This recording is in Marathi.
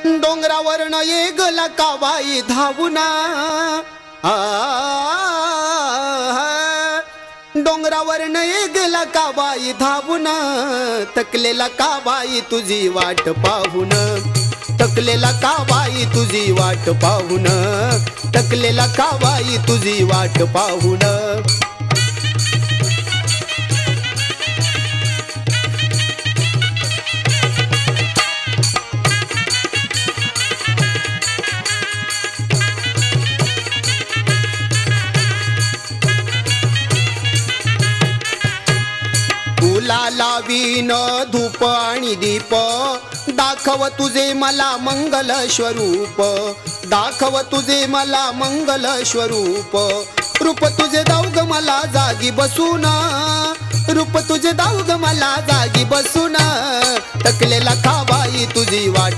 डोंगरावरन येगला काबाई धावूना डोंगरावरन येगला काबाई धावून तकलेला काबाई तुझी वाट पाहून तकलेला काबाई तुझी वाट पाहून तकलेला काबाई तुझी वाट पाहून तुला लावीन धूप आणि दीप दाखव तुझे मला मंगल स्वरूप दाखव तुझे मला मंगल स्वरूप रूप तुझे दाऊग मला जागी बसून रूप तुझे दाऊग मला जागी बसून तकलेला काबाई तुझी वाट